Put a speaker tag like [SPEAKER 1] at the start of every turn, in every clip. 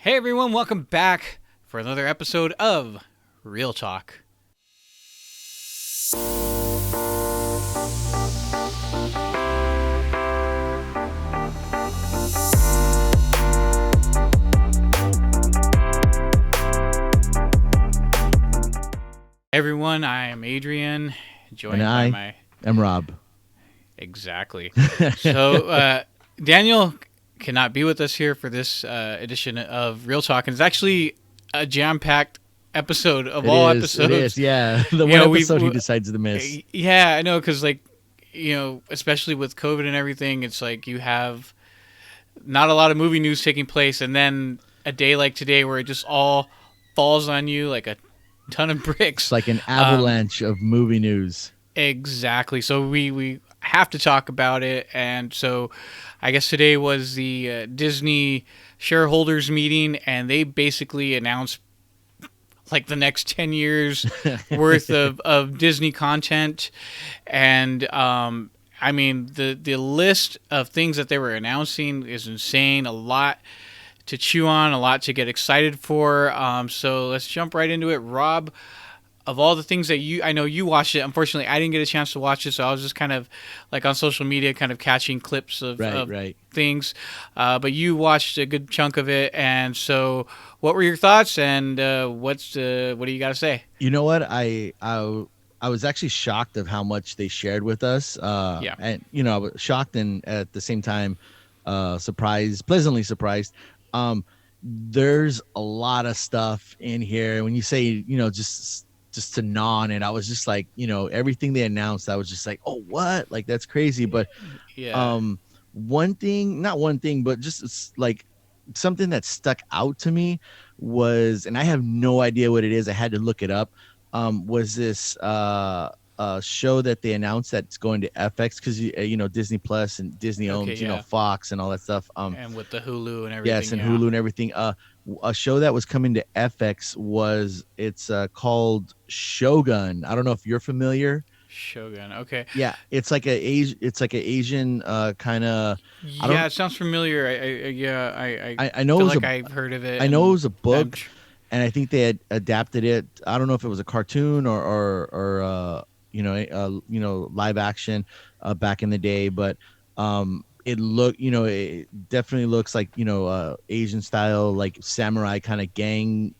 [SPEAKER 1] Hey everyone, welcome back for another episode of Real Talk. Hey everyone, I am Adrian, joined
[SPEAKER 2] And
[SPEAKER 1] by
[SPEAKER 2] I
[SPEAKER 1] my...
[SPEAKER 2] am Rob.
[SPEAKER 1] Exactly. So, Daniel cannot be with us here for this edition of Real Talk, and it's actually a jam-packed episode of
[SPEAKER 2] It
[SPEAKER 1] all
[SPEAKER 2] is. It
[SPEAKER 1] episodes.
[SPEAKER 2] is. Yeah. The
[SPEAKER 1] You
[SPEAKER 2] one
[SPEAKER 1] know,
[SPEAKER 2] episode he decides to miss.
[SPEAKER 1] yeah, I know, because especially with COVID and everything, it's like you have not a lot of movie news taking place, and then a day like today where it just all falls on you like a ton of
[SPEAKER 2] It's
[SPEAKER 1] bricks.
[SPEAKER 2] like an
[SPEAKER 1] Um,
[SPEAKER 2] avalanche of movie news.
[SPEAKER 1] exactly. So we have to talk about it, and so I guess today was the Disney shareholders meeting, and they basically announced like the next 10 years worth of Disney content. And I mean, the list of things that they were announcing is insane. A lot to chew on, a lot to get excited for. So let's jump right into it. Rob, of all the things that I know you watched it. Unfortunately, I didn't get a chance to watch it, so I was just kind of like on social media, kind of catching clips
[SPEAKER 2] Right,
[SPEAKER 1] of
[SPEAKER 2] right.
[SPEAKER 1] things. But you watched a good chunk of it, and so what were your thoughts? And what do you got to say?
[SPEAKER 2] You know what? I was actually shocked of how much they shared with us.
[SPEAKER 1] Yeah.
[SPEAKER 2] And I was shocked and at the same time surprised, pleasantly surprised. There's a lot of stuff in here. When you say, just to gnaw on it, I was just like, everything they announced, I was just like, oh, what? Like that's crazy. But
[SPEAKER 1] Yeah.
[SPEAKER 2] um one thing, not one thing, but just like something that stuck out to me was, and I have no idea what it is, I had to look it up. Was this show that they announced that's going to FX, because Disney Plus and Disney
[SPEAKER 1] Okay.
[SPEAKER 2] owns
[SPEAKER 1] Yeah.
[SPEAKER 2] Fox and all that stuff.
[SPEAKER 1] And with the Hulu and
[SPEAKER 2] Yes,
[SPEAKER 1] everything.
[SPEAKER 2] and
[SPEAKER 1] Yeah.
[SPEAKER 2] Hulu and everything. A show that was coming to FX was, it's called Shogun. I don't know if you're familiar.
[SPEAKER 1] Shogun. Okay.
[SPEAKER 2] Yeah, it's like a Asian kind of. I
[SPEAKER 1] Yeah,
[SPEAKER 2] don't.
[SPEAKER 1] it sounds familiar. I
[SPEAKER 2] I know it
[SPEAKER 1] feel
[SPEAKER 2] was a.
[SPEAKER 1] like I've heard of it,
[SPEAKER 2] I know it
[SPEAKER 1] and
[SPEAKER 2] was a
[SPEAKER 1] I'm.
[SPEAKER 2] book, and I think they had adapted it. I don't know if it was a cartoon or live action back in the day, but it definitely looks like Asian style, like samurai kind of gang,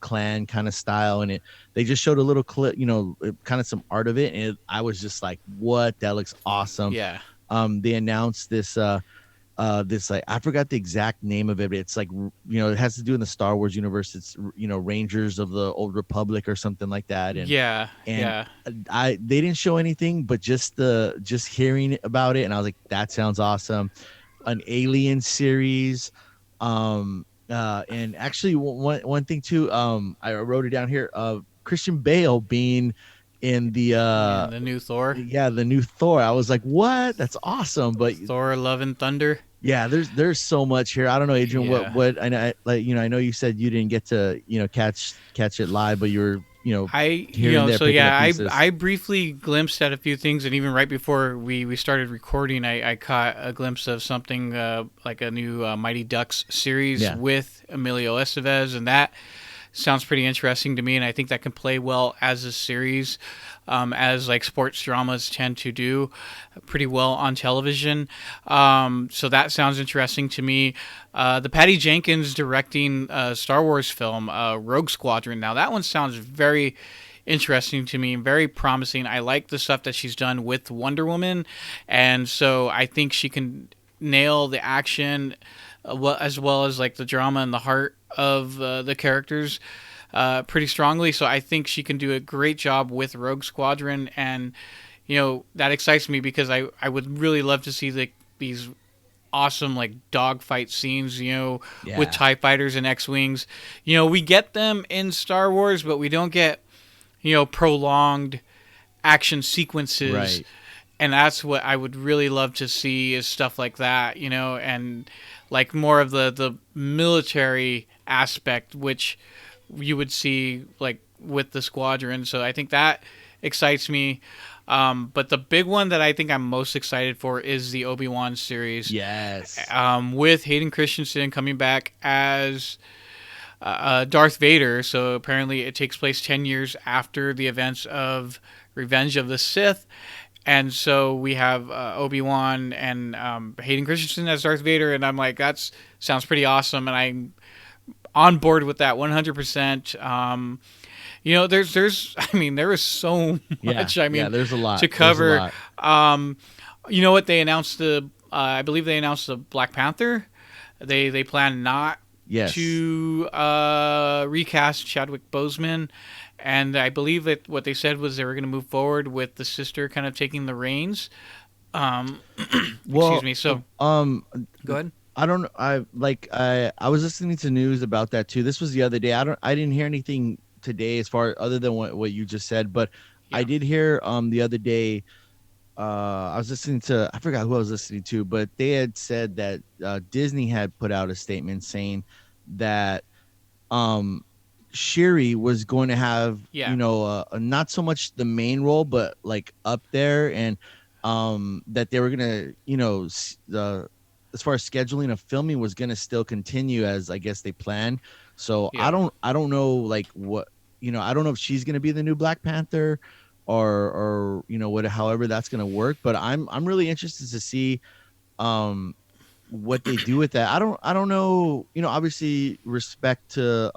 [SPEAKER 2] clan kind of style, and they just showed a little clip, kind of some art of it, and I was just like, what? That looks awesome.
[SPEAKER 1] Yeah.
[SPEAKER 2] They announced this, like, I forgot the exact name of it, but it's like, it has to do in the Star Wars universe. It's Rangers of the Old Republic or something like that. and
[SPEAKER 1] Yeah.
[SPEAKER 2] and
[SPEAKER 1] Yeah.
[SPEAKER 2] they didn't show anything, but just hearing about it, and I was like, that sounds awesome. An Alien series. And actually, one thing too, I wrote it down here, Christian Bale being in the
[SPEAKER 1] And the new Thor.
[SPEAKER 2] yeah, the new Thor. I was like, what? That's awesome. But
[SPEAKER 1] Thor: Love and Thunder.
[SPEAKER 2] yeah, there's so much here. I don't know, Adrian.
[SPEAKER 1] Yeah.
[SPEAKER 2] What I know, like, I know you said you didn't get to catch it live, but you were here and there
[SPEAKER 1] So
[SPEAKER 2] picking up
[SPEAKER 1] yeah,
[SPEAKER 2] pieces.
[SPEAKER 1] I briefly glimpsed at a few things, and even right before we started recording, I caught a glimpse of something like a new Mighty Ducks series
[SPEAKER 2] Yeah,
[SPEAKER 1] with Emilio Estevez, and that sounds pretty interesting to me, and I think that can play well as a series, as like sports dramas tend to do pretty well on television. So that sounds interesting to me. The Patty Jenkins directing Star Wars film, Rogue Squadron. Now that one sounds very interesting to me, very promising. I like the stuff that she's done with Wonder Woman, and so I think she can nail the action, as well as like the drama and the heart of the characters pretty strongly. So I think she can do a great job with Rogue Squadron, and that excites me because I would really love to see these awesome like dogfight scenes, with
[SPEAKER 2] yeah,
[SPEAKER 1] TIE fighters and X-wings. We get them in Star Wars, but we don't get prolonged action sequences,
[SPEAKER 2] right.
[SPEAKER 1] and that's what I would really love to see, is stuff like that, and like more of the military aspect, which you would see like with the squadron. So I think that excites me. But the big one that I think I'm most excited for is the Obi-Wan series,
[SPEAKER 2] Yes.
[SPEAKER 1] with Hayden Christensen coming back as Darth Vader. So apparently, it takes place 10 years after the events of Revenge of the Sith, and so we have Obi-Wan and Hayden Christensen as Darth Vader, and I'm like, that sounds pretty awesome, and I'm on board with that 100%. I mean, there is so
[SPEAKER 2] Yeah.
[SPEAKER 1] much. I
[SPEAKER 2] Yeah.
[SPEAKER 1] mean,
[SPEAKER 2] There's a
[SPEAKER 1] to
[SPEAKER 2] lot. There's a
[SPEAKER 1] cover.
[SPEAKER 2] lot.
[SPEAKER 1] Um, you know what? They announced I believe they announced the Black Panther. They plan not
[SPEAKER 2] Yes.
[SPEAKER 1] to recast Chadwick Boseman, and I believe that what they said was they were going to move forward with the sister kind of taking the reins. Um, excuse
[SPEAKER 2] Well,
[SPEAKER 1] me. So
[SPEAKER 2] um,
[SPEAKER 1] go ahead.
[SPEAKER 2] I don't. I was listening to news about that too. This was the other day. I didn't hear anything today as far other than what you just said, but I
[SPEAKER 1] Yeah.
[SPEAKER 2] did hear the other day. I was listening to, I forgot who I was listening to, but they had said that Disney had put out a statement saying that um Shiri was going to have,
[SPEAKER 1] Yeah.
[SPEAKER 2] not so much the main role but like up there, and that they were going to, as far as scheduling of filming was going to still continue as I guess they planned. So I
[SPEAKER 1] Yeah.
[SPEAKER 2] don't I don't know like what, I don't know if she's going to be the new Black Panther or what, however that's going to work, but I'm really interested to see um what they do with that. I don't know, obviously respect to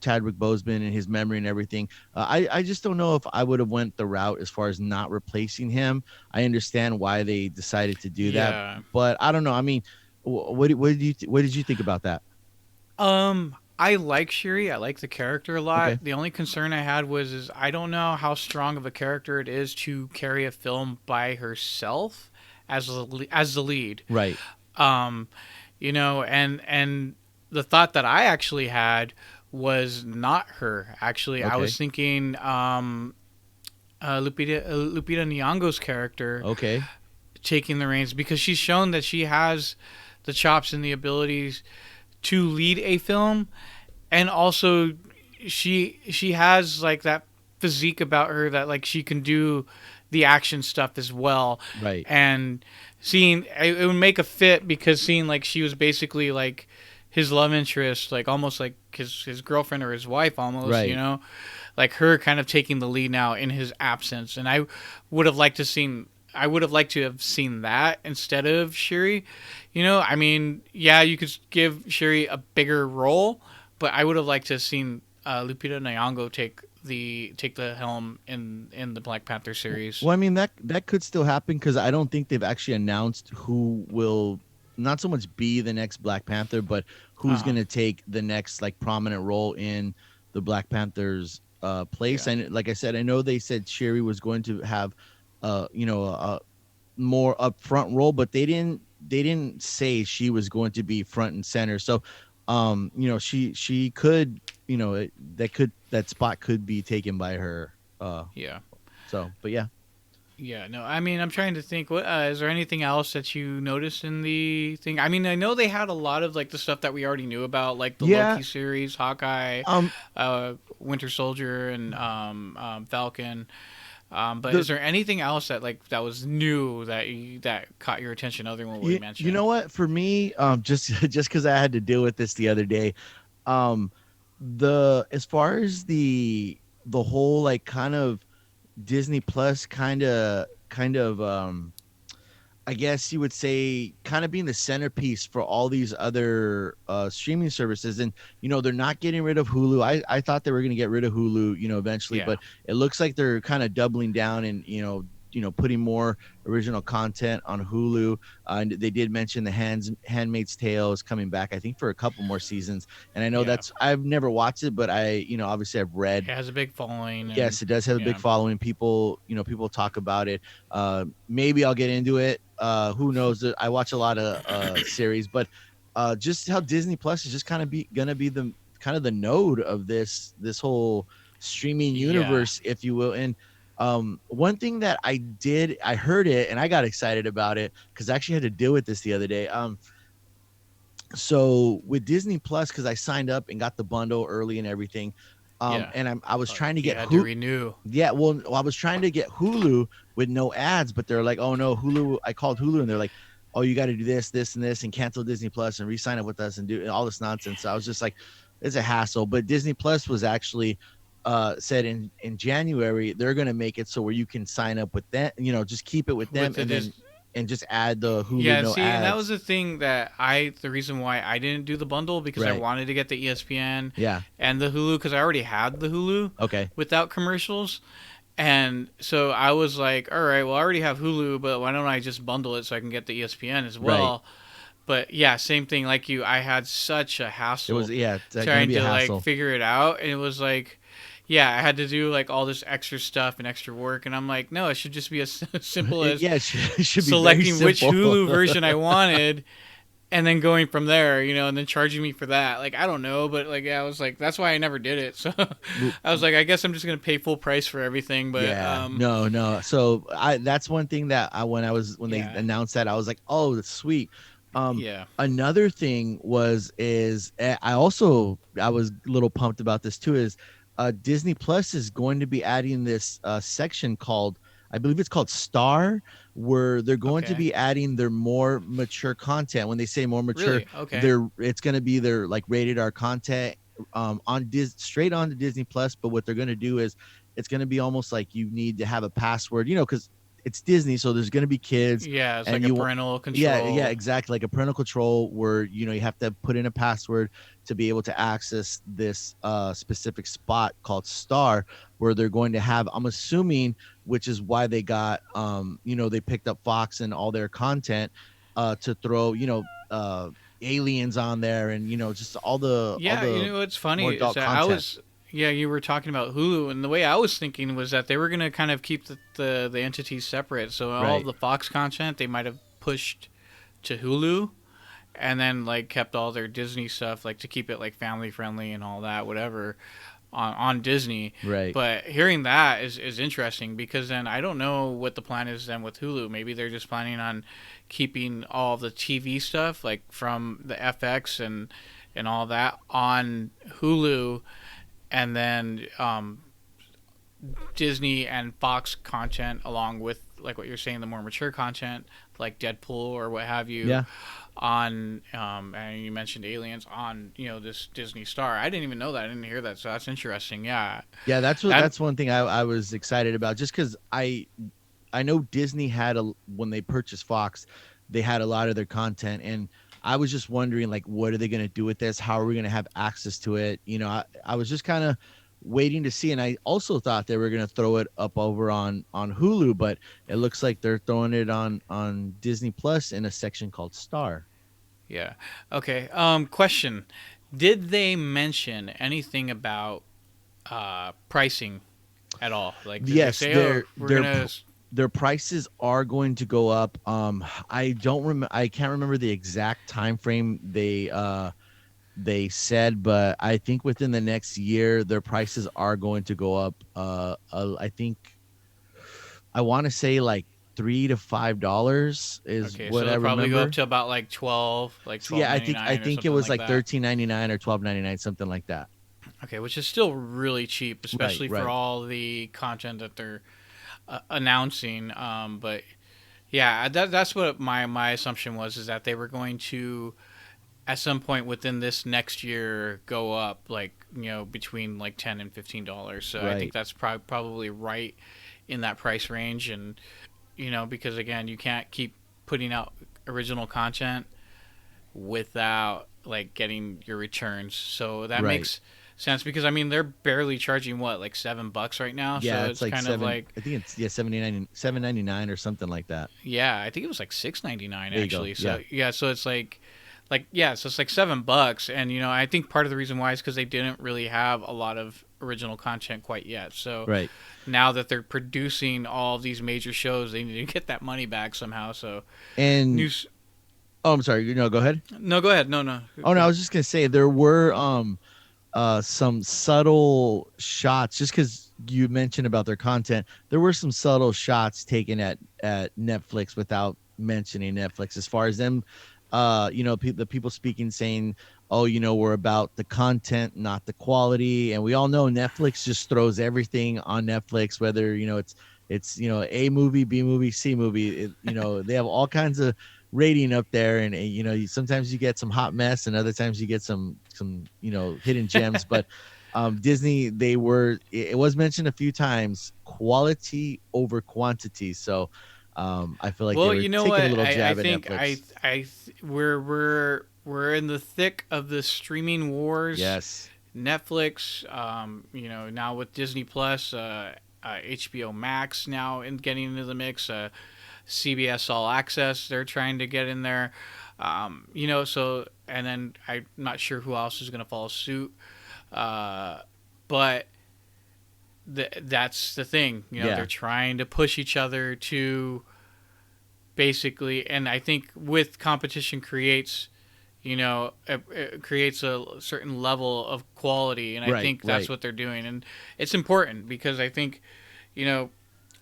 [SPEAKER 2] Chadwick Boseman and his memory and everything. I just don't know if I would have went the route as far as not replacing him. I understand why they decided to do that,
[SPEAKER 1] Yeah.
[SPEAKER 2] but I don't know. I mean, what did you think about that?
[SPEAKER 1] I like Shiri. I like the character a lot.
[SPEAKER 2] Okay.
[SPEAKER 1] The only concern I had was is I don't know how strong of a character it is to carry a film by herself as the lead.
[SPEAKER 2] Right.
[SPEAKER 1] Um, and the thought that I actually had was not her. Actually, I
[SPEAKER 2] Okay.
[SPEAKER 1] was thinking Lupita Nyong'o's character
[SPEAKER 2] Okay.
[SPEAKER 1] taking the reins, because she's shown that she has the chops and the abilities to lead a film, and also she has like that physique about her that like she can do the action stuff as well.
[SPEAKER 2] Right.
[SPEAKER 1] And seeing it would make a fit, because seeing like she was basically like his love interest, like almost like his girlfriend or his wife almost,
[SPEAKER 2] Right.
[SPEAKER 1] like her kind of taking the lead now in his absence. And would have liked to seen I would have liked to have seen that instead of Shuri. I mean, yeah, you could give Shuri a bigger role, but I would have liked to have seen Lupita Nyong'o take the helm in the Black Panther series.
[SPEAKER 2] Well, I mean that could still happen because I don't think they've actually announced who will not so much be the next Black Panther, but who's
[SPEAKER 1] Uh,
[SPEAKER 2] going to take the next like prominent role in the Black Panther's place.
[SPEAKER 1] yeah,
[SPEAKER 2] And like I said, I know they said Sherry was going to have a more upfront role, but they didn't say she was going to be front and center. So she could, that spot could be taken by her.
[SPEAKER 1] yeah.
[SPEAKER 2] But yeah.
[SPEAKER 1] Yeah, no, I mean, I'm trying to think. What is there anything else that you noticed in the thing? I mean, I know they had a lot of like the stuff that we already knew about, like the
[SPEAKER 2] Yeah.
[SPEAKER 1] Loki series, Hawkeye,
[SPEAKER 2] Um,
[SPEAKER 1] Winter Soldier, and Falcon. But
[SPEAKER 2] the
[SPEAKER 1] is there anything else that like that was new that caught your attention other than what we
[SPEAKER 2] you
[SPEAKER 1] mentioned?
[SPEAKER 2] know what, for me, just just because I had to deal with this the other day, um, the as far as the whole like kind of Disney Plus kind of I guess you would say kind of being the centerpiece for all these other streaming services. And, they're not getting rid of Hulu. I thought they were going to get rid of Hulu, eventually,
[SPEAKER 1] Yeah,
[SPEAKER 2] but it looks like they're kind of doubling down and, putting more original content on Hulu. And they did mention the Handmaid's Tale is coming back, I think, for a couple more seasons. And I know
[SPEAKER 1] yeah,
[SPEAKER 2] I've never watched it, but obviously I've
[SPEAKER 1] it
[SPEAKER 2] read.
[SPEAKER 1] has a big following, and
[SPEAKER 2] Yes, it does have a big
[SPEAKER 1] yeah,
[SPEAKER 2] following. People talk about it. Maybe I'll get into it. Who knows? I watch a lot of series, but just how Disney Plus is just kind of gonna be the kind of the node of this whole streaming
[SPEAKER 1] yeah,
[SPEAKER 2] universe, if you will. And one thing that I heard it and I got excited about it because I actually had to deal with this the other day. So with Disney Plus, because I signed up and got the bundle early and everything,
[SPEAKER 1] Yeah.
[SPEAKER 2] And I was trying to
[SPEAKER 1] You
[SPEAKER 2] get
[SPEAKER 1] had to
[SPEAKER 2] who.
[SPEAKER 1] renew.
[SPEAKER 2] Yeah, well, I was trying to get Hulu with no ads, but they're like, "Oh no, Hulu." I called Hulu, and they're like, "Oh, you got to do this, this, and this, and cancel Disney Plus and re-sign up with us and do all this nonsense." So I was just like, "It's a hassle." But Disney Plus was actually said in January they're going to make it so where you can sign up with them, just keep it with them,
[SPEAKER 1] With
[SPEAKER 2] and
[SPEAKER 1] it
[SPEAKER 2] then
[SPEAKER 1] is
[SPEAKER 2] just add the Hulu
[SPEAKER 1] Yeah,
[SPEAKER 2] no
[SPEAKER 1] see, and that was
[SPEAKER 2] ads.
[SPEAKER 1] the thing that the reason why I didn't do the bundle because I
[SPEAKER 2] Right.
[SPEAKER 1] wanted to get the ESPN
[SPEAKER 2] Yeah.
[SPEAKER 1] and the Hulu because I already had the Hulu
[SPEAKER 2] Okay.
[SPEAKER 1] without commercials. And so I was like, all right, well, I already have Hulu, but why don't I just bundle it so I can get the ESPN as
[SPEAKER 2] Right.
[SPEAKER 1] well? But yeah, same thing like you. I had such a
[SPEAKER 2] It was,
[SPEAKER 1] hassle
[SPEAKER 2] yeah, it's going to
[SPEAKER 1] trying
[SPEAKER 2] be a
[SPEAKER 1] to like
[SPEAKER 2] hassle.
[SPEAKER 1] figure it out, and it was like, yeah, I had to do like all this extra stuff and extra work, and I'm like, no, it should just be as simple as
[SPEAKER 2] Yeah, it should be very
[SPEAKER 1] selecting which
[SPEAKER 2] simple.
[SPEAKER 1] Hulu version I wanted and then going from there, and then charging me for that. Like I don't know, but like yeah, I was like that's why I never did it. So I was like I guess I'm just gonna pay full price for everything. But
[SPEAKER 2] Yeah, no, no. So that's one thing that when they
[SPEAKER 1] yeah,
[SPEAKER 2] announced that I was like, oh, that's sweet. Um,
[SPEAKER 1] yeah,
[SPEAKER 2] Another thing I was a little pumped about this too is Disney Plus is going to be adding this section called, I believe it's called Star, where they're going to
[SPEAKER 1] okay,
[SPEAKER 2] be adding their more mature content. When they say more mature,
[SPEAKER 1] really, okay,
[SPEAKER 2] it's going to be their like rated R content straight on to Disney Plus. But what they're going to do is it's going to be almost like you need to have a password, because it's Disney, so there's going to be kids,
[SPEAKER 1] yeah, it's
[SPEAKER 2] and
[SPEAKER 1] like a
[SPEAKER 2] you
[SPEAKER 1] parental
[SPEAKER 2] yeah, yeah,
[SPEAKER 1] control.
[SPEAKER 2] exactly, like a parental control where you have to put in a password to be able to access this specific spot called Star, where they're going to have, I'm assuming, which is why they got they picked up Fox and all their content to throw aliens on there, and just all
[SPEAKER 1] Yeah,
[SPEAKER 2] the
[SPEAKER 1] what's
[SPEAKER 2] more
[SPEAKER 1] funny is
[SPEAKER 2] adult
[SPEAKER 1] that I
[SPEAKER 2] content.
[SPEAKER 1] was yeah, you were talking about Hulu, and the way I was thinking was that they were gonna kind of keep the entities separate. So all of
[SPEAKER 2] Right.
[SPEAKER 1] the Fox content they might have pushed to Hulu, and then like kept all their Disney stuff like to keep it like family friendly and all that whatever on Disney.
[SPEAKER 2] Right.
[SPEAKER 1] But hearing that is interesting because then I don't know what the plan is then with Hulu. Maybe they're just planning on keeping all the TV stuff like from the FX and all that on Hulu, and then Disney and Fox content along with like what you're saying, the more mature content like Deadpool or what have you
[SPEAKER 2] Yeah.
[SPEAKER 1] on and you mentioned aliens on this Disney Star. I didn't even know that. I didn't hear that, so that's interesting. Yeah,
[SPEAKER 2] Yeah,
[SPEAKER 1] that
[SPEAKER 2] that's one thing I was excited about, just because I know Disney had when they purchased Fox, they had a lot of their content, and I was just wondering, like, what are they going to do with this? How are we going to have access to it? I was just kind of waiting to see, and I also thought they were going to throw it up over on Hulu, but it looks like they're throwing it on Disney Plus in a section called Star.
[SPEAKER 1] yeah. Okay. Question: did they mention anything about pricing at all? Like, did they
[SPEAKER 2] Yes,
[SPEAKER 1] say, "Oh, we're gonna"?
[SPEAKER 2] their prices are going to go up. I can't remember the exact time frame they said, but I think within the next year their prices are going to go up. I think I want to say like $3 to $5 is
[SPEAKER 1] Okay,
[SPEAKER 2] what
[SPEAKER 1] so
[SPEAKER 2] I
[SPEAKER 1] they'll probably go up
[SPEAKER 2] remember.
[SPEAKER 1] to about like 12, like
[SPEAKER 2] So
[SPEAKER 1] twelve
[SPEAKER 2] yeah,
[SPEAKER 1] ninety
[SPEAKER 2] I
[SPEAKER 1] nine or
[SPEAKER 2] think it
[SPEAKER 1] something
[SPEAKER 2] was
[SPEAKER 1] like
[SPEAKER 2] like
[SPEAKER 1] that.
[SPEAKER 2] 13.99 or 12.99, something like that.
[SPEAKER 1] Okay, which is still really cheap,
[SPEAKER 2] Right,
[SPEAKER 1] especially for
[SPEAKER 2] right,
[SPEAKER 1] all the content that they're announcing. But yeah, that's what my assumption was is that they were going to at some point within this next year go up like between like $10 and $15. So I think
[SPEAKER 2] right.
[SPEAKER 1] that's probably right in that price range, and because again you can't keep putting out original content without like getting your returns. So that
[SPEAKER 2] Right.
[SPEAKER 1] makes sense because I mean they're barely charging what like $7 right now.
[SPEAKER 2] Yeah,
[SPEAKER 1] So
[SPEAKER 2] it's
[SPEAKER 1] it's
[SPEAKER 2] like
[SPEAKER 1] kind of
[SPEAKER 2] seven.
[SPEAKER 1] like
[SPEAKER 2] I think it's, yeah, 7.99 or something like that.
[SPEAKER 1] yeah, I think it was like 6.99
[SPEAKER 2] There you go.
[SPEAKER 1] actually.
[SPEAKER 2] Yeah.
[SPEAKER 1] So yeah, so it's like yeah, so it's like $7, and I think part of the reason why is because they didn't really have a lot of original content quite yet. So
[SPEAKER 2] Right.
[SPEAKER 1] now that they're producing all of these major shows, they need to get that money back somehow. So
[SPEAKER 2] And
[SPEAKER 1] news.
[SPEAKER 2] oh, I'm sorry. Go ahead.
[SPEAKER 1] No, go ahead. No, no,
[SPEAKER 2] Oh no,
[SPEAKER 1] go
[SPEAKER 2] I
[SPEAKER 1] ahead.
[SPEAKER 2] was just gonna say there were some subtle shots, just because you mentioned about their content. There were some subtle shots taken at Netflix without mentioning Netflix, as far as them the people speaking, saying oh, we're about the content, not the quality. And we all know Netflix just throws everything on Netflix, whether, it's, A movie, B movie, C movie. They have all kinds of rating up there. And, sometimes you get some hot mess and other times you get some, hidden gems. But Disney, it was mentioned a few times, quality over quantity. So I feel like they
[SPEAKER 1] Well,
[SPEAKER 2] were
[SPEAKER 1] you know
[SPEAKER 2] taking a
[SPEAKER 1] what?
[SPEAKER 2] little
[SPEAKER 1] I
[SPEAKER 2] jab at
[SPEAKER 1] think
[SPEAKER 2] Netflix.
[SPEAKER 1] we're in the thick of the streaming wars.
[SPEAKER 2] Yes.
[SPEAKER 1] Netflix, now with Disney Plus, HBO Max now in getting into the mix. CBS All Access, they're trying to get in there. So and then I'm not sure who else is going to follow suit. But that's the thing.
[SPEAKER 2] Yeah.
[SPEAKER 1] They're trying to push each other to basically, and I think with competition creates, it creates a certain level of quality, and I
[SPEAKER 2] Right.
[SPEAKER 1] think that's
[SPEAKER 2] Right.
[SPEAKER 1] what they're doing, and it's important because I think, you know,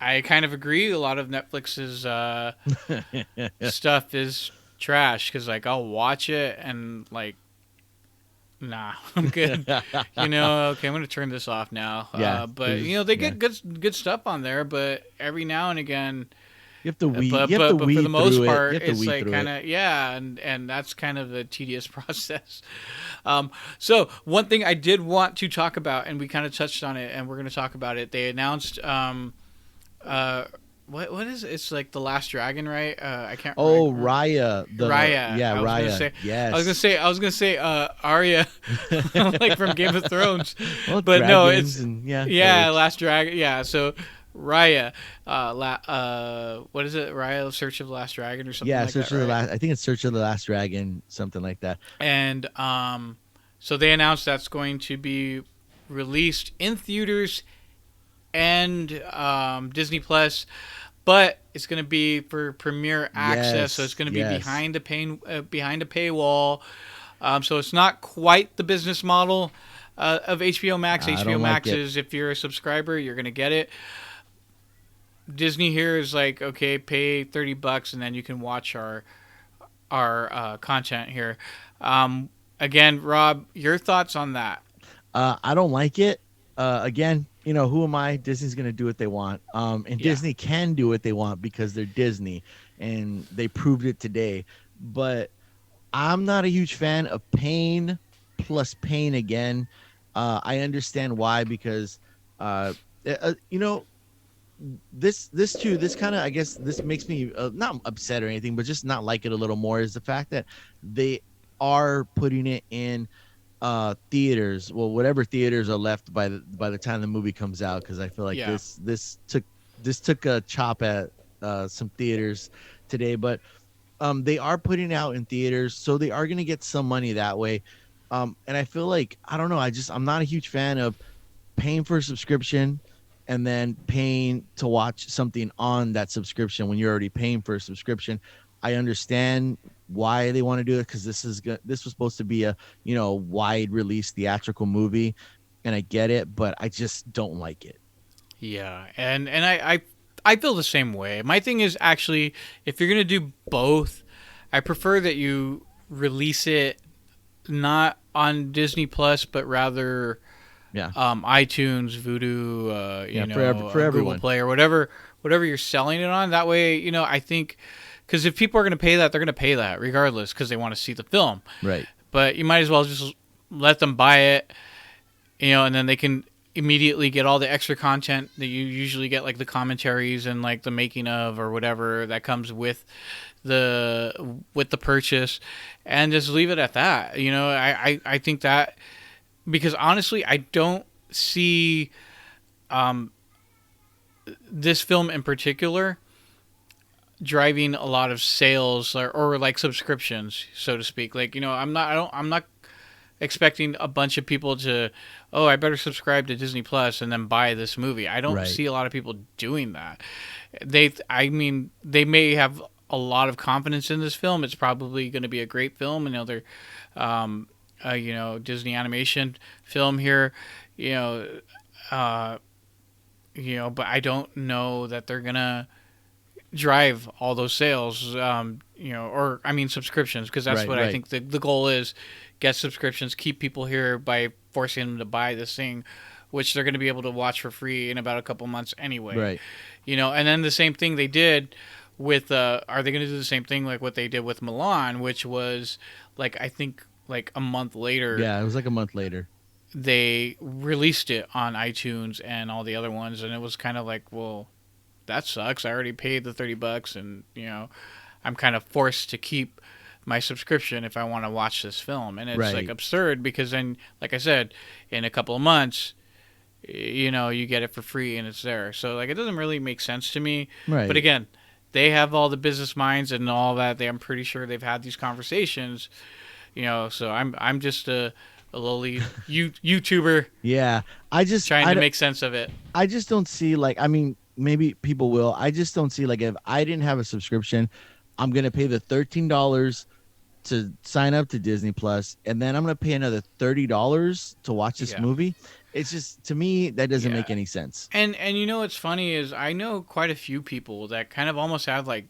[SPEAKER 1] I kind of agree. A lot of Netflix's stuff is trash because like I'll watch it and like nah, I'm good. Okay, I'm gonna turn this off now.
[SPEAKER 2] Yeah.
[SPEAKER 1] But
[SPEAKER 2] There's
[SPEAKER 1] they
[SPEAKER 2] yeah.
[SPEAKER 1] get good stuff on there, but every now and again,
[SPEAKER 2] You have to weed.
[SPEAKER 1] but
[SPEAKER 2] You have to
[SPEAKER 1] but for the
[SPEAKER 2] weed
[SPEAKER 1] most
[SPEAKER 2] through it. You
[SPEAKER 1] part,
[SPEAKER 2] have to
[SPEAKER 1] it's
[SPEAKER 2] weed
[SPEAKER 1] like
[SPEAKER 2] through
[SPEAKER 1] kind
[SPEAKER 2] it.
[SPEAKER 1] of yeah, and that's kind of the tedious process. So one thing I did want to talk about, and we kind of touched on it, and we're gonna talk about it. They announced uh, what is it? It's like the Last Dragon, right? I can't.
[SPEAKER 2] Oh, Raya.
[SPEAKER 1] Raya.
[SPEAKER 2] Yeah, Raya. Yes.
[SPEAKER 1] I was gonna say Arya, like from Game of Thrones,
[SPEAKER 2] Well,
[SPEAKER 1] but no,
[SPEAKER 2] dragons
[SPEAKER 1] it's
[SPEAKER 2] and yeah, that
[SPEAKER 1] yeah,
[SPEAKER 2] works.
[SPEAKER 1] Last Dragon. Yeah, so Raya, what is it? Raya, Search of the Last Dragon, or something
[SPEAKER 2] Yeah,
[SPEAKER 1] like that,
[SPEAKER 2] Search of the
[SPEAKER 1] right?
[SPEAKER 2] Last. I think it's Search of the Last Dragon, something like that.
[SPEAKER 1] And so they announced that's going to be released in theaters and Disney Plus, but it's going to be for premiere access, so it's
[SPEAKER 2] Yes.
[SPEAKER 1] going to be
[SPEAKER 2] Yes.
[SPEAKER 1] behind a paywall. So it's not quite the business model of HBO Max.
[SPEAKER 2] I
[SPEAKER 1] HBO
[SPEAKER 2] don't like
[SPEAKER 1] Max
[SPEAKER 2] it.
[SPEAKER 1] is if you're a subscriber, you're going to get it. Disney here is like, okay, pay $30 and then you can watch our content here. Again, Rob, your thoughts on that?
[SPEAKER 2] I don't like it. Again, who am I? Disney's gonna do what they want. And
[SPEAKER 1] Yeah,
[SPEAKER 2] Disney can do what they want because they're Disney, and they proved it today. But I'm not a huge fan of pain plus pain again. I understand why because, uh, you know, this too. This kind of, I guess, this makes me not upset or anything, but just not like it a little more. Is the fact that they are putting it in theaters, well, whatever theaters are left by the time the movie comes out, because I feel like
[SPEAKER 1] yeah,
[SPEAKER 2] this took a chop at some theaters today. But they are putting it out in theaters, so they are going to get some money that way. And I feel like, I don't know, I'm not a huge fan of paying for a subscription and then paying to watch something on that subscription when you're already paying for a subscription. I understand why they want to do it, because this was supposed to be a wide release theatrical movie, and I get it, but I just don't like it.
[SPEAKER 1] yeah. And I feel the same way. My thing is actually, if you're gonna do both, I prefer that you release it not on Disney Plus, but rather
[SPEAKER 2] Yeah,
[SPEAKER 1] iTunes, Vudu,
[SPEAKER 2] yeah, for
[SPEAKER 1] Google
[SPEAKER 2] everyone.
[SPEAKER 1] Play, or whatever you're selling it on. That way, I think because if people are going to pay that, they're going to pay that regardless because they want to see the film.
[SPEAKER 2] Right.
[SPEAKER 1] But you might as well just let them buy it, and then they can immediately get all the extra content that you usually get, like the commentaries and like the making of or whatever that comes with the purchase, and just leave it at that. I think that because honestly, I don't see this film in particular driving a lot of sales or like subscriptions, so to speak. Like, I'm not expecting a bunch of people to, oh, I better subscribe to Disney Plus and then buy this movie. I don't
[SPEAKER 2] Right.
[SPEAKER 1] see a lot of people doing that. I mean, they may have a lot of confidence in this film. It's probably going to be a great film. They're, Disney animation film here, you know, uh, but I don't know that they're gonna drive all those sales, or I mean subscriptions, because that's
[SPEAKER 2] Right.
[SPEAKER 1] what I
[SPEAKER 2] Right.
[SPEAKER 1] think the goal is. get subscriptions, keep people here by forcing them to buy this thing, which they're going to be able to watch for free in about a couple months anyway.
[SPEAKER 2] Right.
[SPEAKER 1] And then the same thing they did with are they going to do the same thing like what they did with Milan, which was like I think like a month later
[SPEAKER 2] Yeah, it was like a month later.
[SPEAKER 1] they released it on iTunes and all the other ones, and it was kind of like, well, that sucks. I already paid the $30, and I'm kind of forced to keep my subscription if I want to watch this film, and it's like
[SPEAKER 2] Right.
[SPEAKER 1] absurd because then, like I said, in a couple of months, you get it for free and it's there. So like it doesn't really make sense to me. But
[SPEAKER 2] Right.
[SPEAKER 1] again, they have all the business minds and all that. I'm pretty sure they've had these conversations. So I'm just a lowly YouTuber
[SPEAKER 2] Yeah.
[SPEAKER 1] trying to make sense of it.
[SPEAKER 2] I just don't see like, I mean, maybe people will. I just don't see like, if I didn't have a subscription, I'm gonna pay the $13 to sign up to Disney Plus, and then I'm gonna pay another $30 to watch this
[SPEAKER 1] Yeah.
[SPEAKER 2] movie. It's just, to me, that doesn't
[SPEAKER 1] Yeah.
[SPEAKER 2] make any sense.
[SPEAKER 1] And what's funny is I know quite a few people that kind of almost have like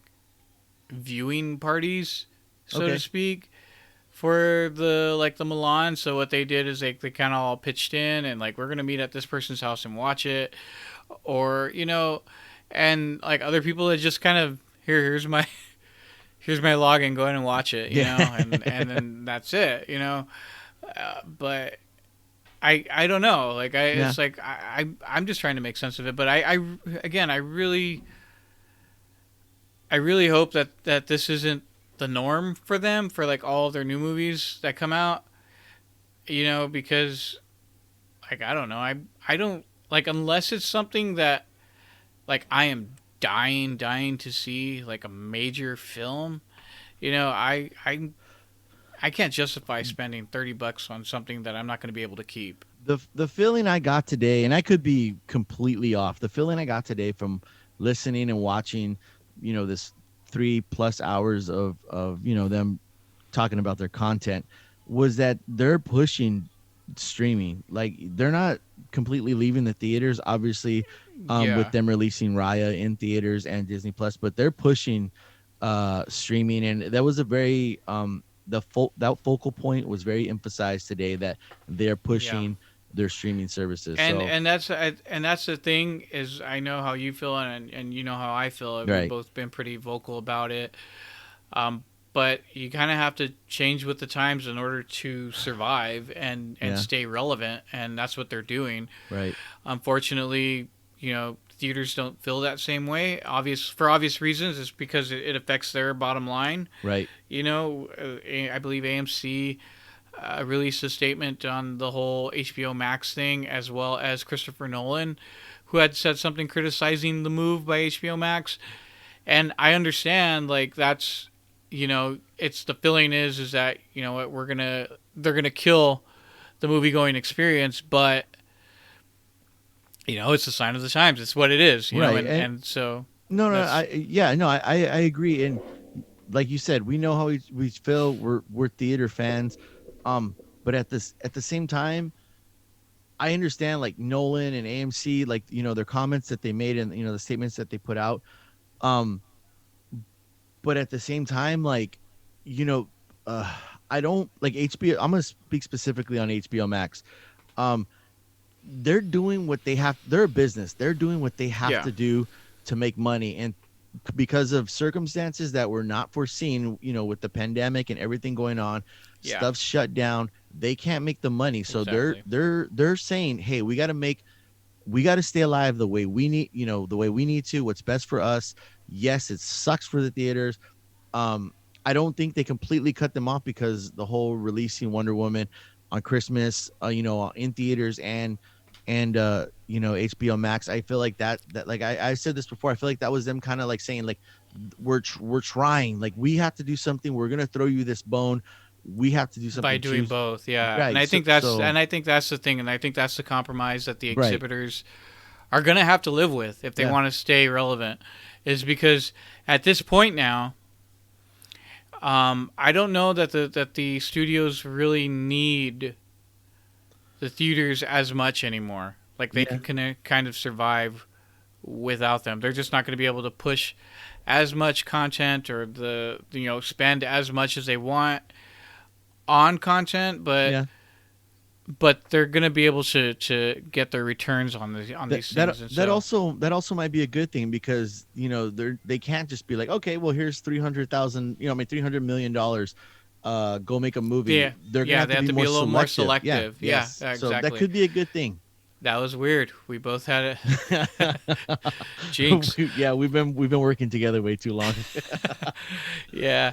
[SPEAKER 1] viewing parties, so to
[SPEAKER 2] Okay.
[SPEAKER 1] speak, for the Milan. So what they did is they kind of all pitched in and like we're gonna meet at this person's house and watch it, or and like other people that just kind of here's my login, go ahead and watch it,
[SPEAKER 2] Yeah.
[SPEAKER 1] and then that's it, but I don't know. Like
[SPEAKER 2] Yeah.
[SPEAKER 1] it's like I'm just trying to make sense of it. But I again I really hope that this isn't the norm for them for like all of their new movies that come out. Because like I don't know. I don't like unless it's something that like I am dying to see like a major film. I can't justify spending $30 on something that I'm not going to be able to keep.
[SPEAKER 2] The feeling I got today, and I could be completely off. The feeling I got today from listening and watching, this 3+ hours of them talking about their content, was that they're pushing streaming. Like, they're not completely leaving the theaters, obviously, with
[SPEAKER 1] Yeah,
[SPEAKER 2] them releasing Raya in theaters and Disney Plus, but they're pushing streaming, and that was a very that focal point was very emphasized today, that they're
[SPEAKER 1] yeah.
[SPEAKER 2] pushing their streaming services.
[SPEAKER 1] And
[SPEAKER 2] So
[SPEAKER 1] and that's and that's the thing is I know how you feel and you know how I feel. We've
[SPEAKER 2] right,
[SPEAKER 1] both been pretty vocal about it. Um, but you kind of have to change with the times in order to survive and
[SPEAKER 2] yeah,
[SPEAKER 1] stay relevant, and that's what they're doing.
[SPEAKER 2] right,
[SPEAKER 1] Unfortunately, theaters don't feel that same way. For obvious reasons. It's because it affects their bottom line.
[SPEAKER 2] right,
[SPEAKER 1] I believe AMC released a statement on the whole HBO Max thing, as well as Christopher Nolan, who had said something criticizing the move by HBO Max. And I understand, like that's, it's the feeling is that what they're gonna kill the movie going experience, but it's a sign of the times. It's what it is,
[SPEAKER 2] right.
[SPEAKER 1] and so
[SPEAKER 2] No, no,
[SPEAKER 1] that's
[SPEAKER 2] I agree. And like you said, we know how we feel. We're theater fans, but at the same time, I understand like Nolan and AMC, like their comments that they made, and the statements that they put out. Um, but at the same time, like, you know, uh, I don't like HBO. I'm gonna speak specifically on HBO Max. Um, they're doing what they have. They're a business. They're doing what they have
[SPEAKER 1] yeah,
[SPEAKER 2] to do to make money, and because of circumstances that were not foreseen, with the pandemic and everything going on,
[SPEAKER 1] yeah,
[SPEAKER 2] stuff's shut down. They can't make the money, so they're
[SPEAKER 1] exactly.
[SPEAKER 2] they're they're saying, hey, we got to stay alive the way we need, the way we need to. What's best for us. Yes, it sucks for the theaters. um, I don't think they completely cut them off, because the whole releasing Wonder Woman on Christmas, in theaters and HBO Max. I feel like that like I said this before. I feel like that was them kind of like saying like, we're trying, like we have to do something. We're gonna throw you this bone. We have to do
[SPEAKER 1] By
[SPEAKER 2] something.
[SPEAKER 1] doing
[SPEAKER 2] Choose
[SPEAKER 1] both, yeah, and
[SPEAKER 2] right.
[SPEAKER 1] I
[SPEAKER 2] So
[SPEAKER 1] think that's
[SPEAKER 2] so
[SPEAKER 1] and I think that's the thing, and I think that's the compromise that the
[SPEAKER 2] right.
[SPEAKER 1] exhibitors are gonna have to live with if they
[SPEAKER 2] Yeah.
[SPEAKER 1] want to stay relevant, is because at this point now, I don't know that the studios really need the theaters as much anymore. Like they
[SPEAKER 2] Yeah.
[SPEAKER 1] can kind of survive without them. They're just not going to be able to push as much content or spend as much as they want on content,
[SPEAKER 2] Yeah.
[SPEAKER 1] but they're gonna be able to get their returns on
[SPEAKER 2] that
[SPEAKER 1] these
[SPEAKER 2] that
[SPEAKER 1] things, and
[SPEAKER 2] that
[SPEAKER 1] so
[SPEAKER 2] also that also might be a good thing because they can't just be like, okay, well, here's 300,000, I mean, $300 million, go make a movie.
[SPEAKER 1] yeah,
[SPEAKER 2] They're gonna
[SPEAKER 1] yeah,
[SPEAKER 2] have
[SPEAKER 1] they
[SPEAKER 2] to
[SPEAKER 1] have
[SPEAKER 2] be
[SPEAKER 1] to be
[SPEAKER 2] more
[SPEAKER 1] a little more
[SPEAKER 2] selective. Yeah,
[SPEAKER 1] selective. Yeah,
[SPEAKER 2] yes, so that
[SPEAKER 1] exactly.
[SPEAKER 2] could be a good thing.
[SPEAKER 1] That was weird. We both had a jinx.
[SPEAKER 2] Yeah, we've been working together way too long.
[SPEAKER 1] Yeah.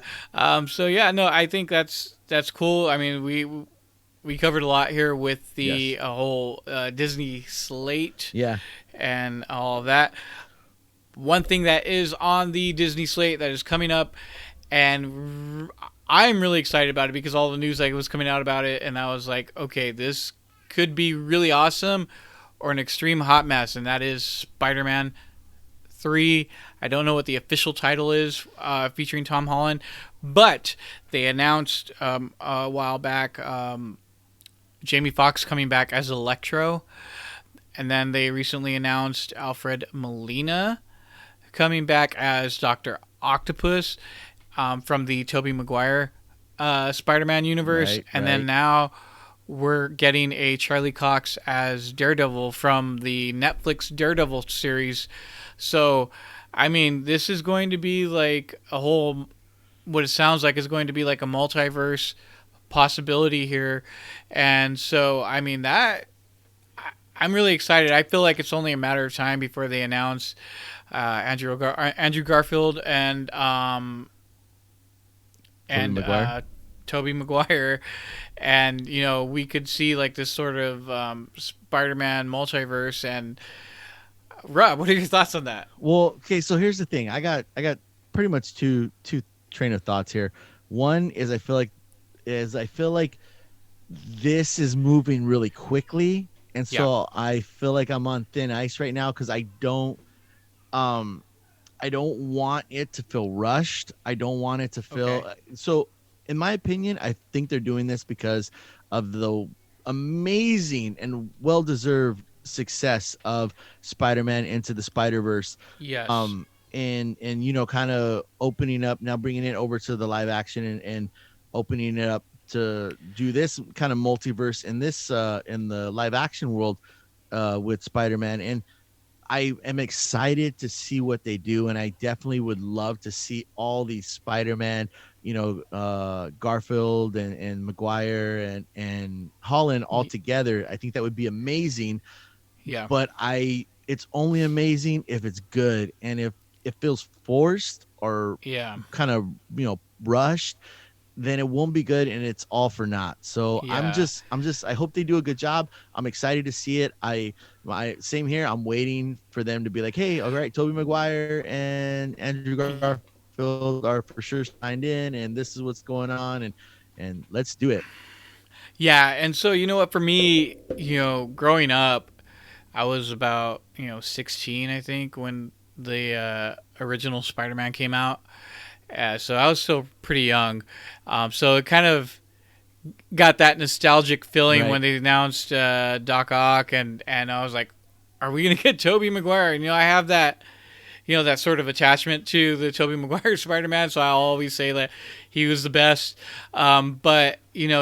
[SPEAKER 1] So yeah, no, I think that's cool. I mean, we covered a lot here with the
[SPEAKER 2] Yes.
[SPEAKER 1] whole Disney slate
[SPEAKER 2] Yeah.
[SPEAKER 1] and all of that. One thing that is on the Disney slate that is coming up, and I'm really excited about it because all the news like was coming out about it, and I was like, okay, this could be really awesome or an extreme hot mess, and that is Spider-Man 3. I don't know what the official title is, featuring Tom Holland, but they announced a while back Jamie Foxx coming back as Electro, and then they recently announced Alfred Molina coming back as Doctor Octopus from the Tobey Maguire Spider-Man universe,
[SPEAKER 2] Right.
[SPEAKER 1] and then
[SPEAKER 2] Right.
[SPEAKER 1] now we're getting a Charlie Cox as Daredevil from the Netflix Daredevil series. So, I mean, this is going to be like a whole. What it sounds like is going to be like a multiverse possibility here, and so I mean that I'm really excited. I feel like it's only a matter of time before they announce Andrew Garfield
[SPEAKER 2] Tobey
[SPEAKER 1] and
[SPEAKER 2] Maguire.
[SPEAKER 1] Tobey Maguire, and we could see like this sort of Spider-Man multiverse. And Rob, what are your thoughts on that?
[SPEAKER 2] Well, okay, so here's the thing. I got pretty much two train of thoughts here. One is I feel like this is moving really quickly, and
[SPEAKER 1] Yeah.
[SPEAKER 2] so I feel like I'm on thin ice right now because um I don't want it to feel rushed. I don't want it to
[SPEAKER 1] Okay.
[SPEAKER 2] feel so. In my opinion, I think they're doing this because of the amazing and well-deserved success of Spider-Man Into the Spider-Verse,
[SPEAKER 1] Yes.
[SPEAKER 2] and kind of opening up now, bringing it over to the live action, and opening it up to do this kind of multiverse in this in the live action world with Spider-Man. And I am excited to see what they do, and I definitely would love to see all these Spider-Man, Garfield and Maguire and Holland all
[SPEAKER 1] Y-
[SPEAKER 2] together. I think that would be amazing.
[SPEAKER 1] yeah.
[SPEAKER 2] But it's only amazing if it's good, and if it feels forced or
[SPEAKER 1] Yeah.
[SPEAKER 2] kind of rushed, then it won't be good, and it's all for naught. So
[SPEAKER 1] Yeah.
[SPEAKER 2] I hope they do a good job. I'm excited to see it. Same here. I'm waiting for them to be like, hey, all right, Tobey Maguire and Andrew Garfield are for sure signed in, and this is what's going on, and let's do it.
[SPEAKER 1] Yeah. And so you know what? For me, growing up, I was about 16, I think, when the original Spider-Man came out. So I was still pretty young. So it kind of got that nostalgic feeling
[SPEAKER 2] Right.
[SPEAKER 1] when they announced Doc Ock, and I was like, "Are we gonna get Tobey Maguire?" And I have that sort of attachment to the Tobey Maguire Spider-Man, so I always say that he was the best. But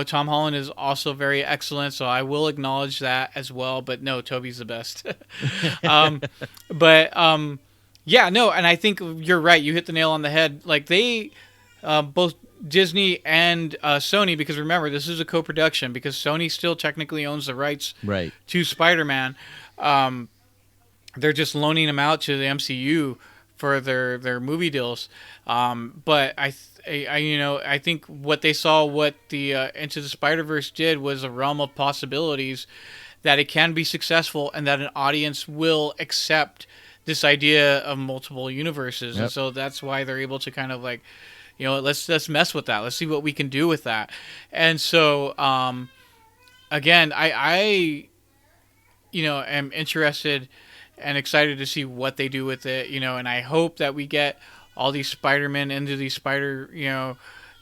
[SPEAKER 1] Tom Holland is also very excellent, so I will acknowledge that as well. But no, Tobey's the best. um, but yeah, no, and I think you're right. You hit the nail on the head. Like they, both Disney and Sony, because remember this is a co-production because Sony still technically owns the rights
[SPEAKER 2] Right.
[SPEAKER 1] to Spider-Man. Um, they're just loaning them out to the MCU for their movie deals. But I think what they saw, what the Into the Spider Verse did, was a realm of possibilities that it can be successful and that an audience will accept this idea of multiple universes, and
[SPEAKER 2] Yep.
[SPEAKER 1] so that's why they're able to kind of like, let's mess with that. Let's see what we can do with that. And so again, I am interested and excited to see what they do with it, and I hope that we get all these Spider-Men into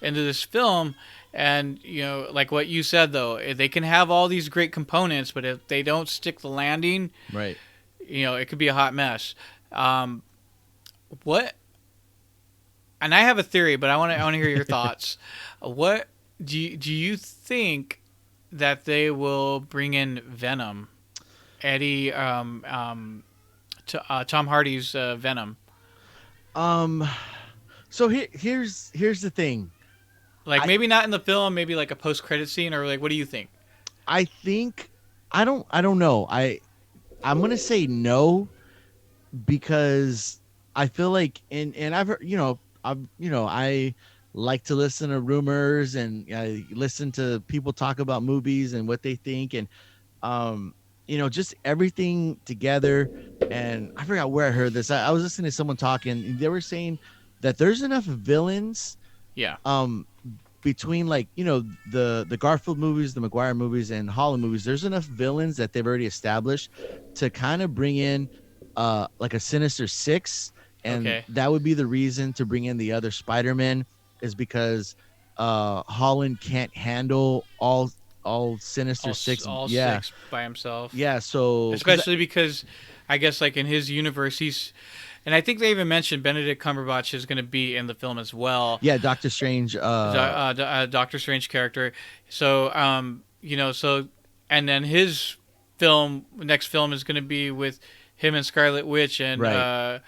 [SPEAKER 1] into this film. And, like what you said, though, they can have all these great components, but if they don't stick the landing,
[SPEAKER 2] Right.
[SPEAKER 1] it could be a hot mess. Um, what, and I have a theory, but I want to hear your thoughts. What do you think that they will bring in Venom, Eddie, Tom Hardy's Venom?
[SPEAKER 2] Um, so here's the thing.
[SPEAKER 1] Like
[SPEAKER 2] I
[SPEAKER 1] maybe not in the film, maybe like a post credit scene, or like what do you think?
[SPEAKER 2] I think I don't know. I'm gonna say no because I feel like and I've heard I like to listen to rumors and I listen to people talk about movies and what they think and um just everything together. And I forgot where I heard this. I was listening to someone talking and they were saying that there's enough villains
[SPEAKER 1] Yeah.
[SPEAKER 2] um between like the Garfield movies, the Maguire movies, and Holland movies. There's enough villains that they've already established to kind of bring in like a Sinister Six, and
[SPEAKER 1] Okay.
[SPEAKER 2] that would be the reason to bring in the other Spider-Man is because Holland can't handle all Sinister Six.
[SPEAKER 1] All
[SPEAKER 2] Yeah,
[SPEAKER 1] six by himself.
[SPEAKER 2] yeah. So because
[SPEAKER 1] Especially because I guess like in his universe he's and I think they even mentioned Benedict Cumberbatch is going to be in the film as well.
[SPEAKER 2] yeah, Doctor Strange.
[SPEAKER 1] Doctor Strange character. So so and then his next film is going to be with him and Scarlet Witch and
[SPEAKER 2] Right,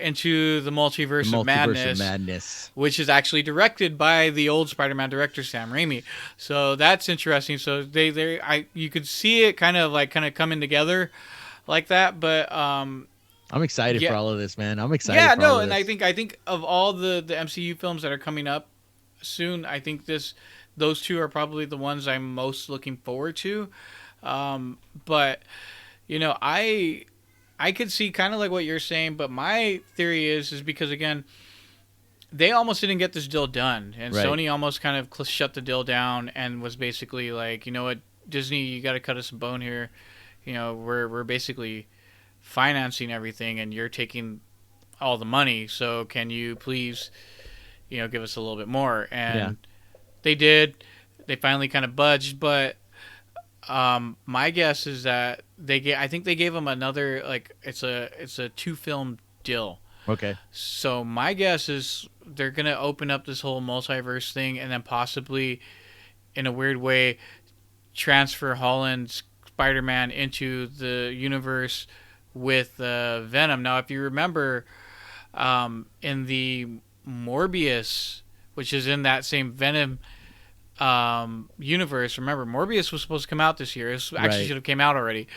[SPEAKER 1] into the
[SPEAKER 2] the
[SPEAKER 1] multiverse of
[SPEAKER 2] multiverse of
[SPEAKER 1] madness,
[SPEAKER 2] madness.
[SPEAKER 1] which is actually directed by the old Spider-Man director Sam Raimi. So that's interesting. So you could see it kind of coming together like that, but
[SPEAKER 2] I'm excited for
[SPEAKER 1] yeah,
[SPEAKER 2] all of this, man. I'm excited
[SPEAKER 1] yeah,
[SPEAKER 2] for all
[SPEAKER 1] no,
[SPEAKER 2] of
[SPEAKER 1] and I
[SPEAKER 2] this.
[SPEAKER 1] think I think of all the MCU films that are coming up soon, I think those two are probably the ones I'm most looking forward to. But I could see kind of like what you're saying, but my theory is because again, they almost didn't get this deal done, and
[SPEAKER 2] Right.
[SPEAKER 1] Sony almost kind of shut the deal down and was basically like, you know what, Disney, you got to cut us a bone here. We're basically financing everything, and you're taking all the money. So can you please, give us a little bit more?
[SPEAKER 2] Yeah.
[SPEAKER 1] And they did. They finally kind of budged, but my guess is that I think they gave them another like it's a two film deal.
[SPEAKER 2] Okay.
[SPEAKER 1] So my guess is they're gonna open up this whole multiverse thing, and then possibly, in a weird way, transfer Holland's Spider-Man into the universe with Venom. Now, if you remember, in the Morbius, which is in that same Venom universe, remember Morbius was supposed to come out this year. It actually
[SPEAKER 2] Right.
[SPEAKER 1] should have came out already.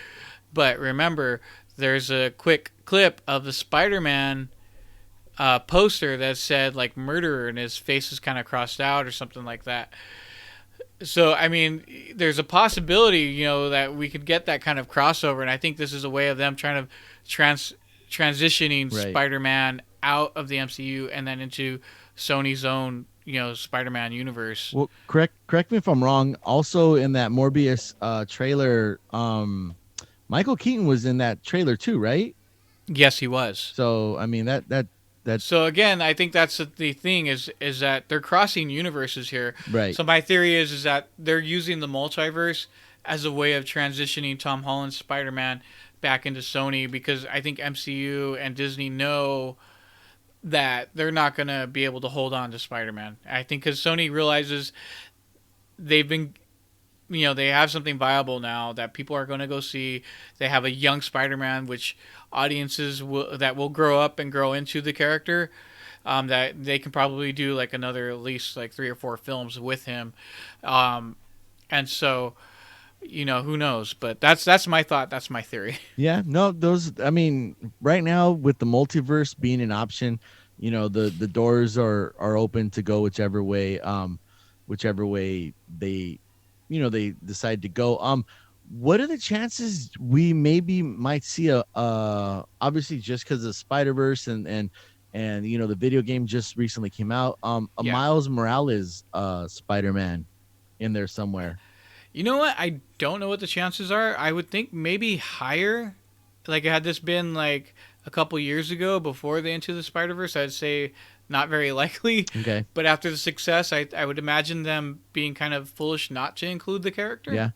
[SPEAKER 1] But remember, there's a quick clip of the Spider-Man poster that said like murderer and his face is kind of crossed out or something like that. So I mean, there's a possibility, that we could get that kind of crossover, and I think this is a way of them trying to trans transitioning
[SPEAKER 2] Right.
[SPEAKER 1] Spider-Man out of the MCU and then into Sony's own, Spider-Man universe.
[SPEAKER 2] Well, correct me if I'm wrong. Also in that Morbius trailer, Michael Keaton was in that trailer too, right?
[SPEAKER 1] Yes, he was.
[SPEAKER 2] So I mean that
[SPEAKER 1] So again, I think that's the thing is that they're crossing universes here.
[SPEAKER 2] right.
[SPEAKER 1] So my theory is that they're using the multiverse as a way of transitioning Tom Holland's Spider-Man back into Sony because I think MCU and Disney know that they're not going to be able to hold on to Spider-Man. I think cuz Sony realizes they've been they have something viable now that people are going to go see. They have a young Spider-Man, which that will grow up and grow into the character. That they can probably do like another at least like 3 or 4 films with him, um, and so who knows? But that's my thought. That's my theory.
[SPEAKER 2] Yeah, no, those. I mean, right now with the multiverse being an option, the doors are open to go whichever way they decide to go. What are the chances we maybe might see obviously just because of Spider-Verse and the video game just recently came out, a
[SPEAKER 1] Yeah.
[SPEAKER 2] Miles Morales Spider-Man in there somewhere.
[SPEAKER 1] You know what? I don't know what the chances are. I would think maybe higher. Like had this been like a couple years ago before the Into the Spider Verse, I'd say not very likely.
[SPEAKER 2] Okay.
[SPEAKER 1] But after the success, I would imagine them being kind of foolish not to include the character.
[SPEAKER 2] Yeah.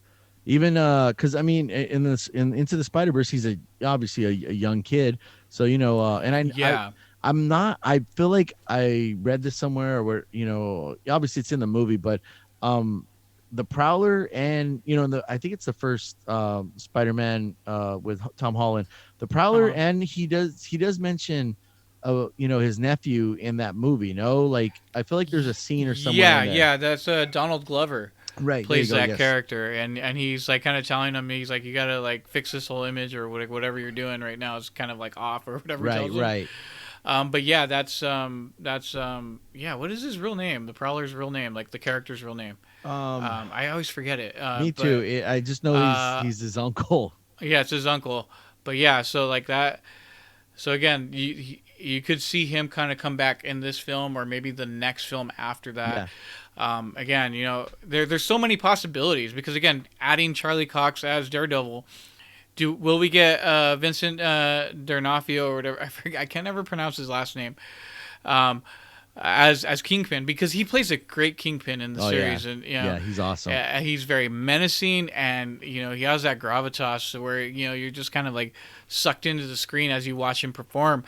[SPEAKER 2] Even because I mean, in Into the Spider Verse, he's obviously a young kid. So and
[SPEAKER 1] Yeah.
[SPEAKER 2] I'm not. I feel like I read this somewhere, or where obviously it's in the movie, but um the Prowler, and I think it's the first Spider-Man with Tom Holland, the Prowler,
[SPEAKER 1] Uh-huh.
[SPEAKER 2] and he does mention his nephew in that movie. No, like I feel like there's a scene or somewhere
[SPEAKER 1] Yeah,
[SPEAKER 2] in there.
[SPEAKER 1] yeah, that's Donald Glover
[SPEAKER 2] Right, there you
[SPEAKER 1] plays
[SPEAKER 2] go.
[SPEAKER 1] that
[SPEAKER 2] Yes.
[SPEAKER 1] character, and he's like kind of telling him, he's like, you gotta like fix this whole image, or whatever you're doing right now is kind of like off, or whatever he
[SPEAKER 2] Right,
[SPEAKER 1] tells him.
[SPEAKER 2] right.
[SPEAKER 1] But yeah, yeah. What is his real name? The Prowler's real name, like the character's real name.
[SPEAKER 2] Um,
[SPEAKER 1] I always forget it.
[SPEAKER 2] Me too.
[SPEAKER 1] But
[SPEAKER 2] I just know he's
[SPEAKER 1] uh,
[SPEAKER 2] he's his uncle.
[SPEAKER 1] yeah, it's his uncle. But yeah, so like that. So again, you could see him kind of come back in this film, or maybe the next film after that.
[SPEAKER 2] Yeah.
[SPEAKER 1] Again, there's so many possibilities, because again, adding Charlie Cox as Daredevil, will we get Vincent D'Onofrio or whatever? I forget, I can never pronounce his last name. Um, as Kingpin, because he plays a great Kingpin in the
[SPEAKER 2] Oh yeah.
[SPEAKER 1] series, and
[SPEAKER 2] Yeah, he's awesome.
[SPEAKER 1] he's very menacing, and he has that gravitas where you're just kind of like sucked into the screen as you watch him perform.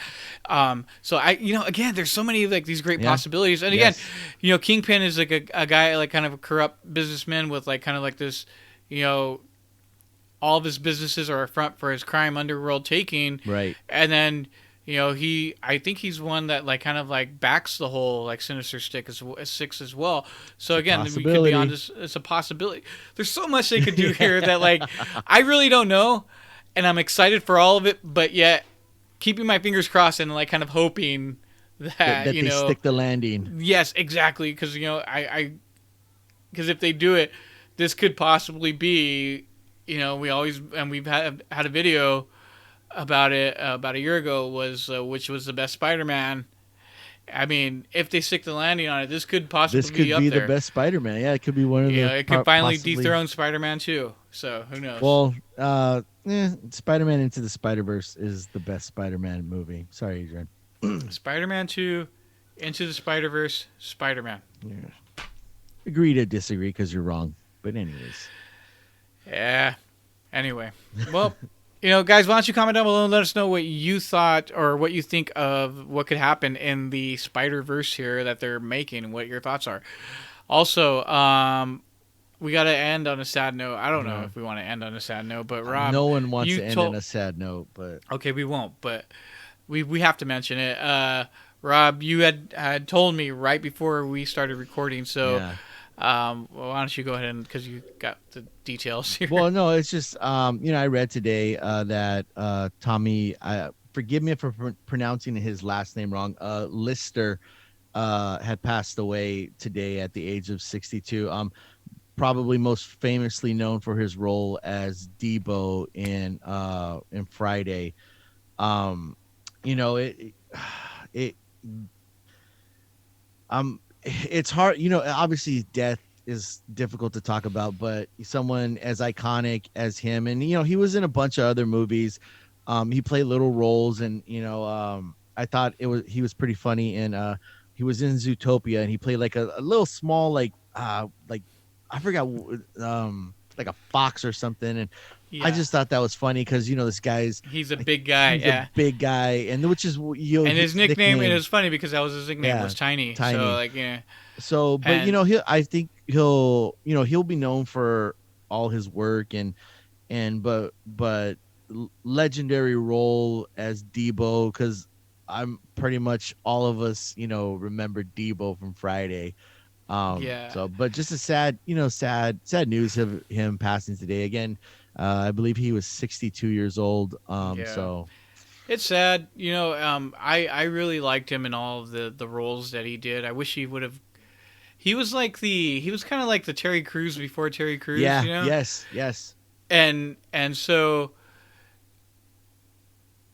[SPEAKER 1] So again, there's so many like these great
[SPEAKER 2] Yeah.
[SPEAKER 1] possibilities, and again,
[SPEAKER 2] Yes.
[SPEAKER 1] Kingpin is like a guy, like kind of a corrupt businessman with like kind of like this, you know all of his businesses are a front for his crime underworld taking,
[SPEAKER 2] Right.
[SPEAKER 1] and then I think he's one that like kind of like backs the whole like Sinister Six as well. So
[SPEAKER 2] It's a
[SPEAKER 1] again, we could be on
[SPEAKER 2] possibility.
[SPEAKER 1] this. It's a possibility. There's so much they could do here that like I really don't know, and I'm excited for all of it, but yet keeping my fingers crossed and like kind of hoping
[SPEAKER 2] that,
[SPEAKER 1] that
[SPEAKER 2] that they stick the landing.
[SPEAKER 1] yes, exactly, because I because if they do it, this could possibly be, we've had a video about it about a year ago, was which was the best Spider-Man. I mean, if they stick the landing on it, this could
[SPEAKER 2] This
[SPEAKER 1] possibly be
[SPEAKER 2] could
[SPEAKER 1] up
[SPEAKER 2] be the
[SPEAKER 1] there.
[SPEAKER 2] best Spider-Man. Yeah, it could be one of the
[SPEAKER 1] It could finally
[SPEAKER 2] possibly.
[SPEAKER 1] dethrone Spider-Man 2. So who knows?
[SPEAKER 2] Well, Spider-Man Into the Spider-Verse is the best Spider-Man movie. Sorry, Adrian.
[SPEAKER 1] Spider-Man 2, Into the Spider-Verse, Spider-Man.
[SPEAKER 2] Yeah. Agree to disagree because you're wrong. But anyways,
[SPEAKER 1] Yeah. Anyway, well, guys, why don't you comment down below and let us know what you thought, or what you think of what could happen in the Spider Verse here that they're making, and what your thoughts are. Also, we got to end on a sad note. I don't know
[SPEAKER 2] uh,
[SPEAKER 1] if we want to end on a sad note, but Rob,
[SPEAKER 2] no one wants
[SPEAKER 1] you
[SPEAKER 2] to end on
[SPEAKER 1] told.
[SPEAKER 2] a sad note. But
[SPEAKER 1] Okay, we won't, but we have to mention it. Rob, you had told me right before we started recording, so
[SPEAKER 2] yeah.
[SPEAKER 1] well, why don't you go ahead, and because you got the details here.
[SPEAKER 2] Well, no, it's just I read today that Tommy. Forgive me for pronouncing his last name wrong. Lister had passed away today at the age of 62. Probably most famously known for his role as Debo in Friday. It it it's hard. Obviously death is difficult to talk about, but someone as iconic as him, and he was in a bunch of other movies. He played little roles, and I thought he was pretty funny, and he was in Zootopia, and he played like a little small, like I forgot, like a fox or something, and I
[SPEAKER 1] Yeah,
[SPEAKER 2] just thought that was funny because this guy's
[SPEAKER 1] he's a
[SPEAKER 2] like,
[SPEAKER 1] big guy.
[SPEAKER 2] he's a
[SPEAKER 1] Yeah.
[SPEAKER 2] big guy, and which is
[SPEAKER 1] And his
[SPEAKER 2] his
[SPEAKER 1] nickname, it
[SPEAKER 2] nickname.
[SPEAKER 1] was funny because that was his nickname,
[SPEAKER 2] Yeah,
[SPEAKER 1] was Tiny. So
[SPEAKER 2] Tiny.
[SPEAKER 1] like, yeah.
[SPEAKER 2] So, but
[SPEAKER 1] And
[SPEAKER 2] I think he'll be known for all his work, but legendary role as Debo, because I'm pretty much all of us remember Debo from Friday.
[SPEAKER 1] yeah,
[SPEAKER 2] So, but just a sad news of him passing today. Again, I believe he was 62 years old.
[SPEAKER 1] yeah.
[SPEAKER 2] So
[SPEAKER 1] It's sad. I really liked him in all of the roles that he did. I wish he would have. He was kind of like the Terry Crews before Terry Crews,
[SPEAKER 2] yeah, yes, yes,
[SPEAKER 1] and so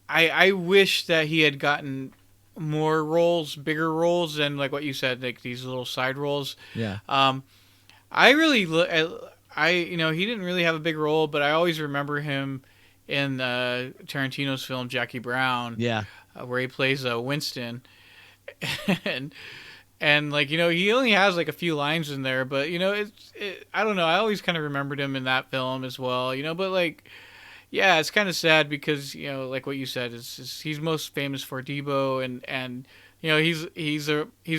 [SPEAKER 1] I wish that he had gotten more roles, bigger roles than like what you said, like these little side roles.
[SPEAKER 2] yeah,
[SPEAKER 1] Um, I really he didn't really have a big role, but I always remember him in Tarantino's film Jackie Brown,
[SPEAKER 2] yeah.
[SPEAKER 1] where he plays Winston, and like he only has like a few lines in there, but I don't know. I always kind of remembered him in that film as well, but like. Yeah, it's kind of sad because like what you said, he's most famous for Debo, and he's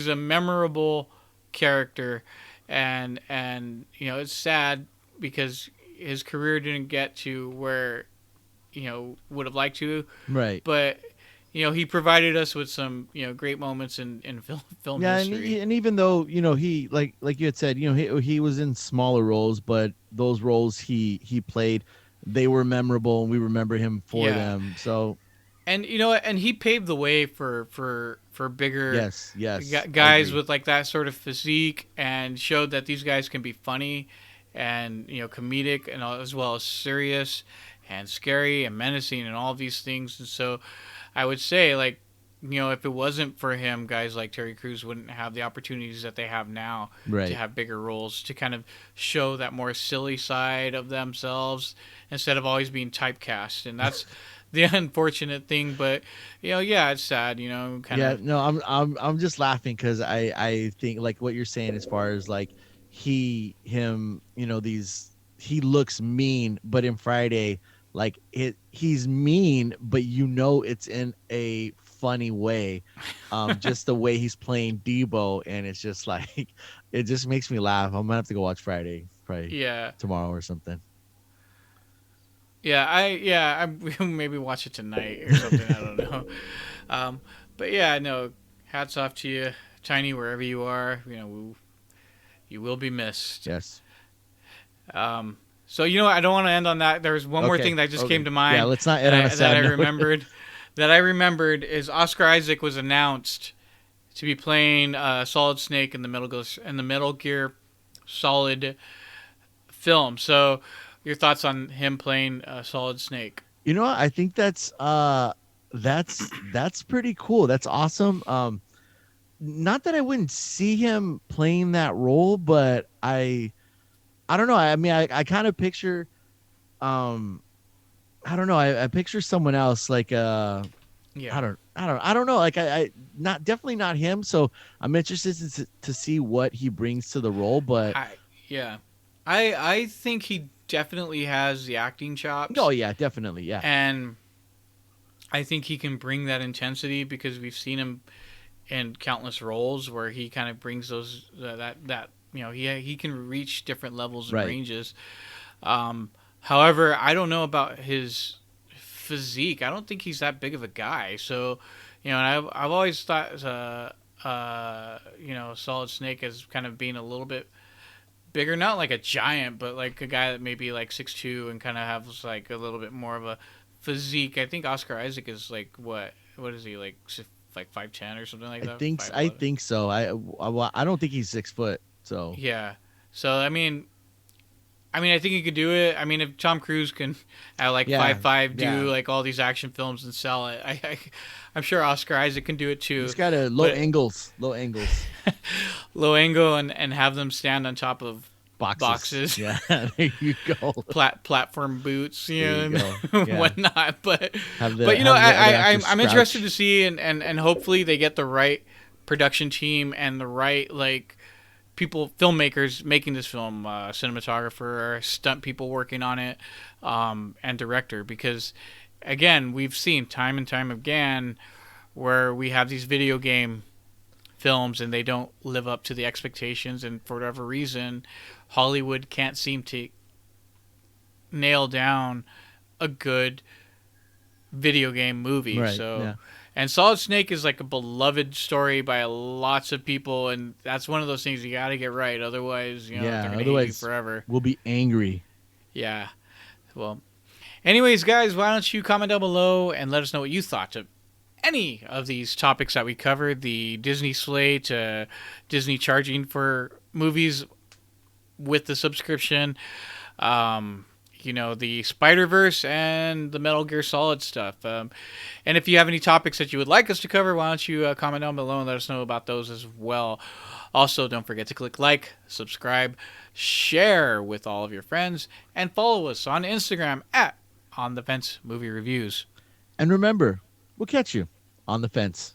[SPEAKER 1] a memorable character, and it's sad because his career didn't get to where would have liked to,
[SPEAKER 2] Right.
[SPEAKER 1] but he provided us with some great moments in film
[SPEAKER 2] Yeah,
[SPEAKER 1] history.
[SPEAKER 2] and even though he like you had said, he was in smaller roles, but those roles he played, they were memorable, and we remember him for
[SPEAKER 1] Yeah,
[SPEAKER 2] them. So
[SPEAKER 1] and and he paved the way for bigger
[SPEAKER 2] yes, yes, I
[SPEAKER 1] guys
[SPEAKER 2] agree.
[SPEAKER 1] with like that sort of physique, and showed that these guys can be funny and comedic, and as well as serious and scary and menacing and all of these things. And so I would say, like, if it wasn't for him, guys like Terry Crews wouldn't have the opportunities that they have now to
[SPEAKER 2] Right.
[SPEAKER 1] have bigger roles, to kind of show that more silly side of themselves instead of always being typecast. And that's the unfortunate thing. But yeah, it's sad. Kind
[SPEAKER 2] Yeah,
[SPEAKER 1] of.
[SPEAKER 2] no, I'm just laughing because I think like what you're saying as far as like him, these he looks mean, but in Friday, like he's mean, but it's in a funny way. Just the way he's playing Debo, and it's just like it just makes me laugh. I'm gonna have to go watch Friday, probably
[SPEAKER 1] Yeah,
[SPEAKER 2] tomorrow or something.
[SPEAKER 1] I maybe watch it tonight or something. I don't know. Um, but yeah, no. Hats off to you, Tiny, wherever you are. You will be missed.
[SPEAKER 2] Yes.
[SPEAKER 1] Um, so I don't want to end on that. There was one more
[SPEAKER 2] Okay.
[SPEAKER 1] thing that just came
[SPEAKER 2] Okay.
[SPEAKER 1] to
[SPEAKER 2] Yeah.
[SPEAKER 1] mind
[SPEAKER 2] Let's not
[SPEAKER 1] that
[SPEAKER 2] end on a
[SPEAKER 1] I
[SPEAKER 2] sad note.
[SPEAKER 1] remembered. That I remembered is Oscar Isaac was announced to be playing Solid Snake in the Metal Gear Solid film. So, your thoughts on him playing Solid Snake?
[SPEAKER 2] What? I think that's pretty cool. That's awesome. Not that I wouldn't see him playing that role, but I don't know. I mean, I kind of picture um I don't know. I picture someone else like
[SPEAKER 1] Yeah,
[SPEAKER 2] I don't know. Like I not definitely not him. So I'm interested to see what he brings to the role. But
[SPEAKER 1] I yeah, I think he definitely has the acting
[SPEAKER 2] oh
[SPEAKER 1] chops,
[SPEAKER 2] yeah, definitely yeah.
[SPEAKER 1] and I think he can bring that intensity because we've seen him in countless roles where he kind of brings those that he can reach different levels and
[SPEAKER 2] Right.
[SPEAKER 1] ranges. Um, However, I don't know about his physique. I don't think he's that big of a guy. So, and I've always thought Solid Snake as kind of being a little bit bigger, not like a giant, but like a guy that maybe like 6'2" and kind of has like a little bit more of a physique. I think Oscar Isaac is like what is he like 5'10" or something like that, 5'11".
[SPEAKER 2] I think so. I don't think he's 6 foot. So
[SPEAKER 1] Yeah. So I think he could do it. I mean, if Tom Cruise can, at like
[SPEAKER 2] yeah,
[SPEAKER 1] 5'5",
[SPEAKER 2] yeah.
[SPEAKER 1] do like all these action films and sell it, I'm sure Oscar Isaac can do it too.
[SPEAKER 2] Just gotta
[SPEAKER 1] But
[SPEAKER 2] low angles,
[SPEAKER 1] low angle and have them stand on top of
[SPEAKER 2] boxes.
[SPEAKER 1] boxes,
[SPEAKER 2] Yeah, there you go.
[SPEAKER 1] platform boots,
[SPEAKER 2] There you go.
[SPEAKER 1] and
[SPEAKER 2] Yeah,
[SPEAKER 1] whatnot. But
[SPEAKER 2] have the other actors
[SPEAKER 1] I'm interested
[SPEAKER 2] scrouch.
[SPEAKER 1] to see, and hopefully they get the right production team and the right like people, filmmakers making this film, cinematographer, stunt people working on it, and director. Because again, we've seen time and time again where we have these video game films and they don't live up to the expectations, and for whatever reason, Hollywood can't seem to nail down a good video game movie.
[SPEAKER 2] Right.
[SPEAKER 1] So,
[SPEAKER 2] Yeah.
[SPEAKER 1] and Solid Snake is like a beloved story by lots of people, and that's one of those things you got to get right. Otherwise, they're
[SPEAKER 2] Yeah.
[SPEAKER 1] gonna hate you
[SPEAKER 2] Otherwise,
[SPEAKER 1] forever.
[SPEAKER 2] we'll be angry.
[SPEAKER 1] Yeah. Well, anyways, guys, why don't you comment down below and let us know what you thought of any of these topics that we covered: the Disney slate, Disney charging for movies with the subscription, um, the Spiderverse and the Metal Gear Solid stuff. And if you have any topics that you would like us to cover, why don't you comment down below and let us know about those as well. Also, don't forget to click like, subscribe, share with all of your friends, and follow us on Instagram at On the Fence Movie Reviews.
[SPEAKER 2] And remember, we'll catch you on the fence.